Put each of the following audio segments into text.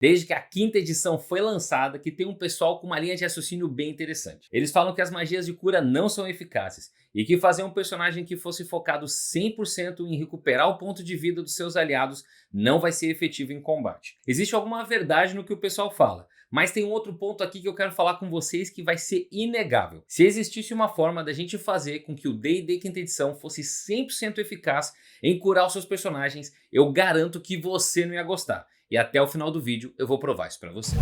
desde que a quinta edição foi lançada, que tem um pessoal com uma linha de raciocínio bem interessante. Eles falam que as magias de cura não são eficazes e que fazer um personagem que fosse focado 100% em recuperar o ponto de vida dos seus aliados não vai ser efetivo em combate. Existe alguma verdade no que o pessoal fala, mas tem um outro ponto aqui que eu quero falar com vocês que vai ser inegável. Se existisse uma forma da gente fazer com que o D&D quinta edição fosse 100% eficaz em curar os seus personagens, eu garanto que você não ia gostar. E até o final do vídeo eu vou provar isso para você.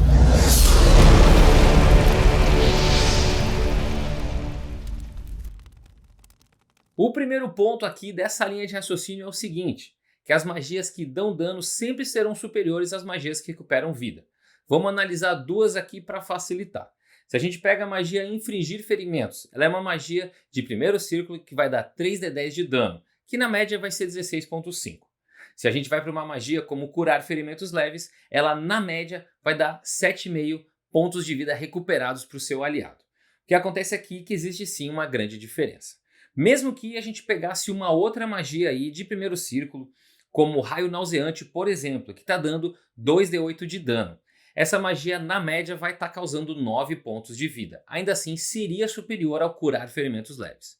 O primeiro ponto aqui dessa linha de raciocínio é o seguinte, que as magias que dão dano sempre serão superiores às magias que recuperam vida. Vamos analisar duas aqui para facilitar. Se a gente pega a magia Infligir Ferimentos, ela é uma magia de primeiro círculo que vai dar 3d10 de dano, que na média vai ser 16.5. Se a gente vai para uma magia como Curar Ferimentos Leves, ela na média vai dar 7,5 pontos de vida recuperados para o seu aliado. O que acontece aqui é que existe sim uma grande diferença. Mesmo que a gente pegasse uma outra magia aí de primeiro círculo, como Raio Nauseante, por exemplo, que está dando 2d8 de dano. Essa magia, na média, vai estar causando 9 pontos de vida. Ainda assim, seria superior ao Curar Ferimentos Leves.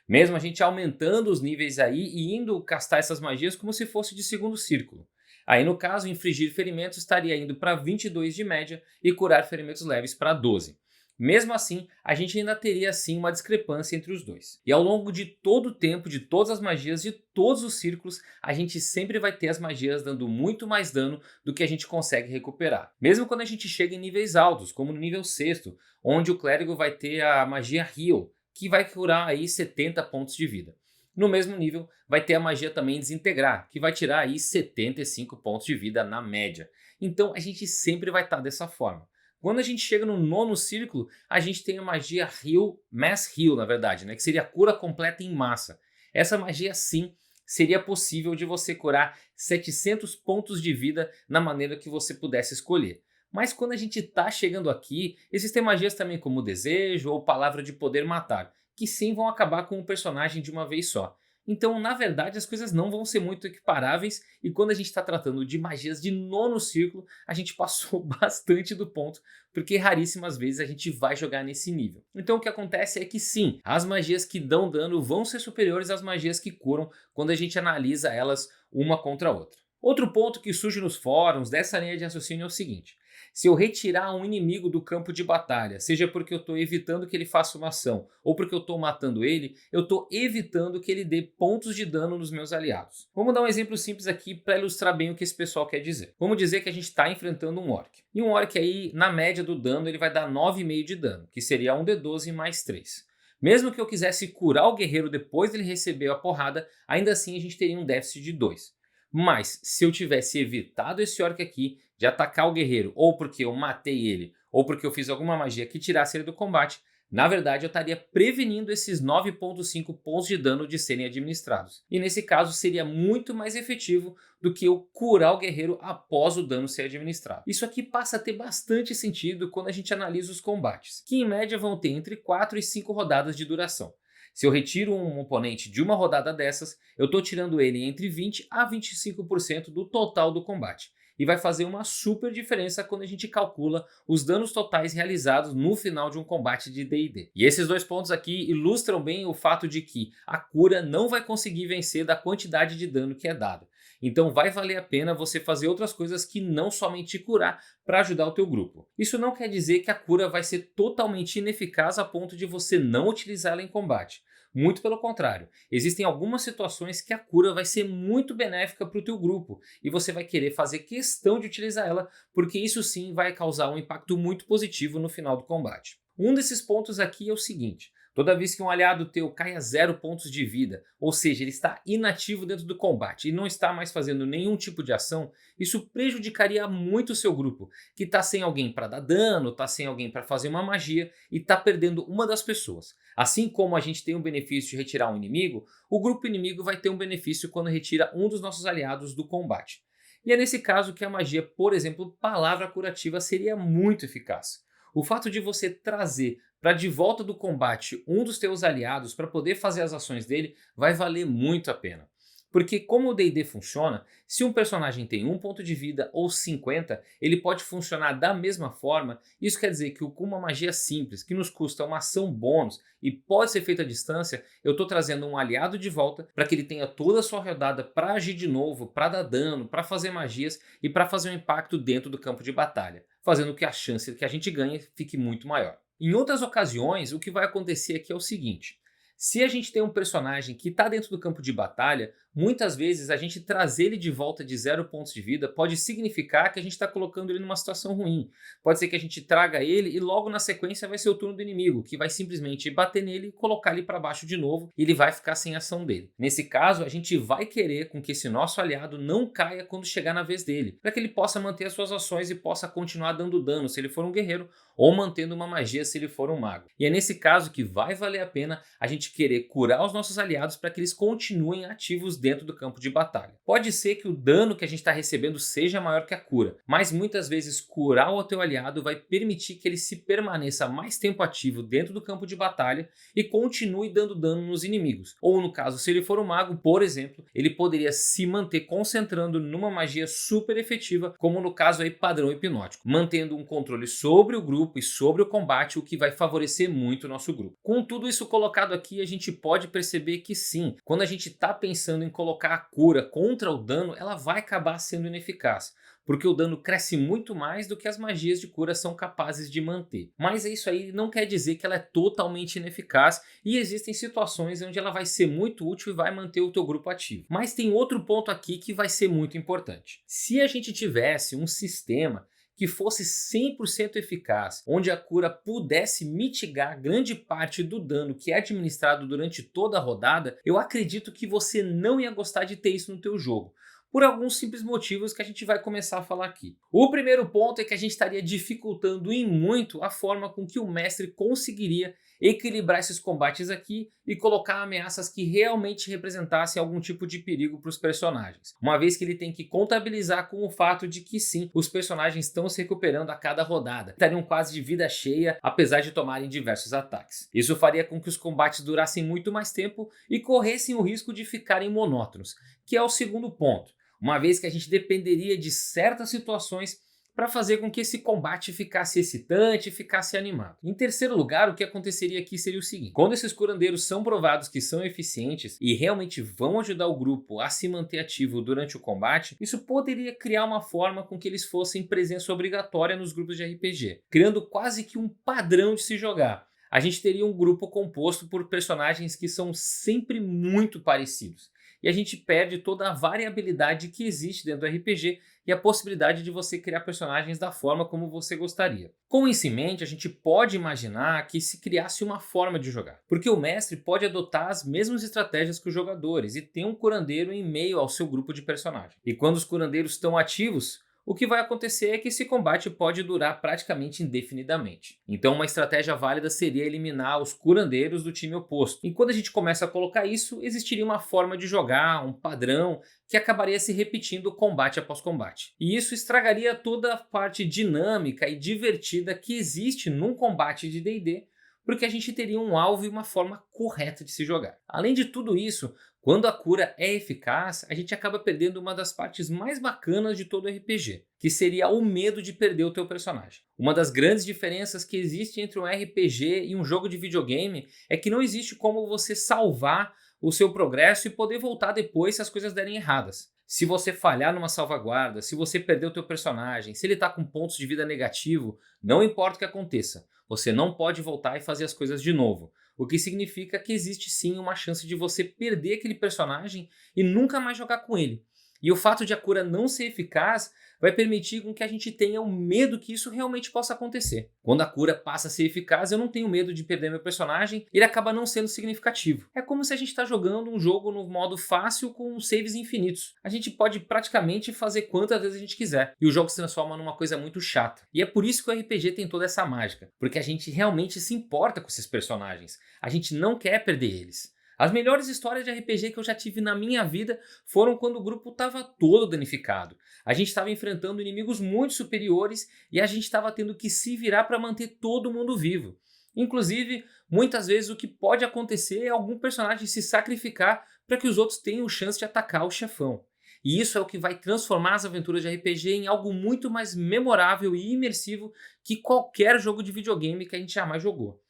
Mesmo a gente aumentando os níveis aí e indo castar essas magias como se fosse de segundo círculo. Aí, no caso, Infligir Ferimentos estaria indo para 22 de média e Curar Ferimentos Leves para 12. Mesmo assim, a gente ainda teria sim uma discrepância entre os dois. E ao longo de todo o tempo, de todas as magias, de todos os círculos, a gente sempre vai ter as magias dando muito mais dano do que a gente consegue recuperar. Mesmo quando a gente chega em níveis altos, como no nível 6º, onde o clérigo vai ter a magia Heal, que vai curar aí 70 pontos de vida. No mesmo nível, vai ter a magia também Desintegrar, que vai tirar aí 75 pontos de vida na média. Então a gente sempre vai estar dessa forma. Quando a gente chega no nono círculo, a gente tem a magia Heal, Mass Heal na verdade, né? Que seria a cura completa em massa. Essa magia sim seria possível de você curar 700 pontos de vida na maneira que você pudesse escolher. Mas quando a gente está chegando aqui, existem magias também como Desejo ou Palavra de Poder Matar, que sim vão acabar com o personagem de uma vez só. Então, na verdade, as coisas não vão ser muito equiparáveis e quando a gente está tratando de magias de nono círculo, a gente passou bastante do ponto, porque raríssimas vezes a gente vai jogar nesse nível. Então o que acontece é que sim, as magias que dão dano vão ser superiores às magias que curam quando a gente analisa elas uma contra a outra. Outro ponto que surge nos fóruns dessa linha de raciocínio é o seguinte: se eu retirar um inimigo do campo de batalha, seja porque eu estou evitando que ele faça uma ação ou porque eu estou matando ele, eu estou evitando que ele dê pontos de dano nos meus aliados. Vamos dar um exemplo simples aqui para ilustrar bem o que esse pessoal quer dizer. Vamos dizer que a gente está enfrentando um orc. E um orc aí, na média do dano, ele vai dar 9,5 de dano, que seria 1d12 mais 3. Mesmo que eu quisesse curar o guerreiro depois dele receber a porrada, ainda assim a gente teria um déficit de 2. Mas se eu tivesse evitado esse orc aqui de atacar o guerreiro, ou porque eu matei ele, ou porque eu fiz alguma magia que tirasse ele do combate, na verdade eu estaria prevenindo esses 9,5 pontos de dano de serem administrados. E nesse caso seria muito mais efetivo do que eu curar o guerreiro após o dano ser administrado. Isso aqui passa a ter bastante sentido quando a gente analisa os combates, que em média vão ter entre 4 e 5 rodadas de duração. Se eu retiro um oponente de uma rodada dessas, eu estou tirando ele entre 20 a 25% do total do combate. E vai fazer uma super diferença quando a gente calcula os danos totais realizados no final de um combate de D&D. E esses dois pontos aqui ilustram bem o fato de que a cura não vai conseguir vencer da quantidade de dano que é dado. Então vai valer a pena você fazer outras coisas que não somente curar para ajudar o teu grupo. Isso não quer dizer que a cura vai ser totalmente ineficaz a ponto de você não utilizá-la em combate. Muito pelo contrário, existem algumas situações que a cura vai ser muito benéfica para o teu grupo e você vai querer fazer questão de utilizar ela, porque isso sim vai causar um impacto muito positivo no final do combate. Um desses pontos aqui é o seguinte: toda vez que um aliado teu cai a 0 pontos de vida, ou seja, ele está inativo dentro do combate e não está mais fazendo nenhum tipo de ação, isso prejudicaria muito o seu grupo, que está sem alguém para dar dano, está sem alguém para fazer uma magia e está perdendo uma das pessoas. Assim como a gente tem o benefício de retirar um inimigo, o grupo inimigo vai ter um benefício quando retira um dos nossos aliados do combate. E é nesse caso que a magia, por exemplo, Palavra Curativa, seria muito eficaz. O fato de você trazer para de volta do combate um dos teus aliados para poder fazer as ações dele vai valer muito a pena. Porque como o D&D funciona, se um personagem tem 1 ponto de vida ou 50, ele pode funcionar da mesma forma. Isso quer dizer que com uma magia simples, que nos custa uma ação bônus e pode ser feita à distância, eu estou trazendo um aliado de volta para que ele tenha toda a sua rodada para agir de novo, para dar dano, para fazer magias e para fazer um impacto dentro do campo de batalha, fazendo que a chance que a gente ganhe fique muito maior. Em outras ocasiões, o que vai acontecer aqui é o seguinte: se a gente tem um personagem que está dentro do campo de batalha, muitas vezes a gente trazer ele de volta de 0 pontos de vida pode significar que a gente está colocando ele numa situação ruim. Pode ser que a gente traga ele e logo na sequência vai ser o turno do inimigo, que vai simplesmente bater nele e colocar ele para baixo de novo e ele vai ficar sem ação dele. Nesse caso, a gente vai querer com que esse nosso aliado não caia quando chegar na vez dele, para que ele possa manter as suas ações e possa continuar dando dano se ele for um guerreiro ou mantendo uma magia se ele for um mago. E é nesse caso que vai valer a pena a gente querer curar os nossos aliados para que eles continuem ativos dentro do campo de batalha. Pode ser que o dano que a gente está recebendo seja maior que a cura, mas muitas vezes curar o teu aliado vai permitir que ele se permaneça mais tempo ativo dentro do campo de batalha e continue dando dano nos inimigos. Ou no caso, se ele for um mago, por exemplo, ele poderia se manter concentrando numa magia super efetiva, como no caso aí padrão hipnótico, mantendo um controle sobre o grupo e sobre o combate, o que vai favorecer muito o nosso grupo. Com tudo isso colocado aqui, a gente pode perceber que sim, quando a gente está pensando em colocar a cura contra o dano, ela vai acabar sendo ineficaz, porque o dano cresce muito mais do que as magias de cura são capazes de manter. Mas isso aí não quer dizer que ela é totalmente ineficaz e existem situações onde ela vai ser muito útil e vai manter o teu grupo ativo. Mas tem outro ponto aqui que vai ser muito importante. Se a gente tivesse um sistema que fosse 100% eficaz, onde a cura pudesse mitigar grande parte do dano que é administrado durante toda a rodada, eu acredito que você não ia gostar de ter isso no teu jogo, por alguns simples motivos que a gente vai começar a falar aqui. O primeiro ponto é que a gente estaria dificultando em muito a forma com que o mestre conseguiria equilibrar esses combates aqui e colocar ameaças que realmente representassem algum tipo de perigo para os personagens, uma vez que ele tem que contabilizar com o fato de que sim, os personagens estão se recuperando a cada rodada, estariam quase de vida cheia apesar de tomarem diversos ataques. Isso faria com que os combates durassem muito mais tempo e corressem o risco de ficarem monótonos, que é o segundo ponto, uma vez que a gente dependeria de certas situações para fazer com que esse combate ficasse excitante e ficasse animado. Em terceiro lugar, o que aconteceria aqui seria o seguinte: quando esses curandeiros são provados que são eficientes e realmente vão ajudar o grupo a se manter ativo durante o combate, isso poderia criar uma forma com que eles fossem presença obrigatória nos grupos de RPG, criando quase que um padrão de se jogar. A gente teria um grupo composto por personagens que são sempre muito parecidos. E a gente perde toda a variabilidade que existe dentro do RPG e a possibilidade de você criar personagens da forma como você gostaria. Com isso em mente, a gente pode imaginar que se criasse uma forma de jogar, porque o mestre pode adotar as mesmas estratégias que os jogadores e ter um curandeiro em meio ao seu grupo de personagens. E quando os curandeiros estão ativos, o que vai acontecer é que esse combate pode durar praticamente indefinidamente. Então uma estratégia válida seria eliminar os curandeiros do time oposto. E quando a gente começa a colocar isso, existiria uma forma de jogar, um padrão, que acabaria se repetindo combate após combate. E isso estragaria toda a parte dinâmica e divertida que existe num combate de D&D, porque a gente teria um alvo e uma forma correta de se jogar. Além de tudo isso, quando a cura é eficaz, a gente acaba perdendo uma das partes mais bacanas de todo o RPG, que seria o medo de perder o teu personagem. Uma das grandes diferenças que existe entre um RPG e um jogo de videogame é que não existe como você salvar o seu progresso e poder voltar depois se as coisas derem erradas. Se você falhar numa salvaguarda, se você perder o teu personagem, se ele está com pontos de vida negativo, não importa o que aconteça, você não pode voltar e fazer as coisas de novo. O que significa que existe sim uma chance de você perder aquele personagem e nunca mais jogar com ele. E o fato de a cura não ser eficaz vai permitir com que a gente tenha o medo que isso realmente possa acontecer. Quando a cura passa a ser eficaz, eu não tenho medo de perder meu personagem, ele acaba não sendo significativo. É como se a gente está jogando um jogo no modo fácil com saves infinitos. A gente pode praticamente fazer quantas vezes a gente quiser, e o jogo se transforma numa coisa muito chata. E é por isso que o RPG tem toda essa mágica, porque a gente realmente se importa com esses personagens. A gente não quer perder eles. As melhores histórias de RPG que eu já tive na minha vida foram quando o grupo estava todo danificado. A gente estava enfrentando inimigos muito superiores e a gente estava tendo que se virar para manter todo mundo vivo. Inclusive, muitas vezes o que pode acontecer é algum personagem se sacrificar para que os outros tenham chance de atacar o chefão. E isso é o que vai transformar as aventuras de RPG em algo muito mais memorável e imersivo que qualquer jogo de videogame que a gente jamais jogou.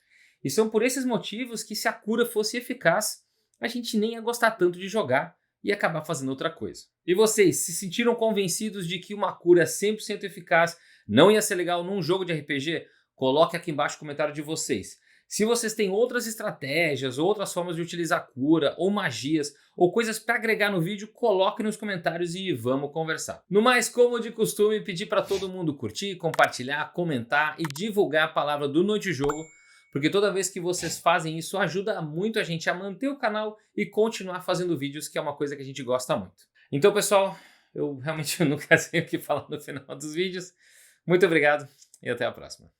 E são por esses motivos que, se a cura fosse eficaz, a gente nem ia gostar tanto de jogar e acabar fazendo outra coisa. E vocês, se sentiram convencidos de que uma cura 100% eficaz não ia ser legal num jogo de RPG? Coloque aqui embaixo o comentário de vocês. Se vocês têm outras estratégias, outras formas de utilizar cura, ou magias, ou coisas para agregar no vídeo, coloque nos comentários e vamos conversar. No mais, como de costume, pedir para todo mundo curtir, compartilhar, comentar e divulgar a palavra do Noite Jogo, porque toda vez que vocês fazem isso, ajuda muito a gente a manter o canal e continuar fazendo vídeos, que é uma coisa que a gente gosta muito. Então, pessoal, eu realmente nunca sei o que falar no final dos vídeos. Muito obrigado e até a próxima.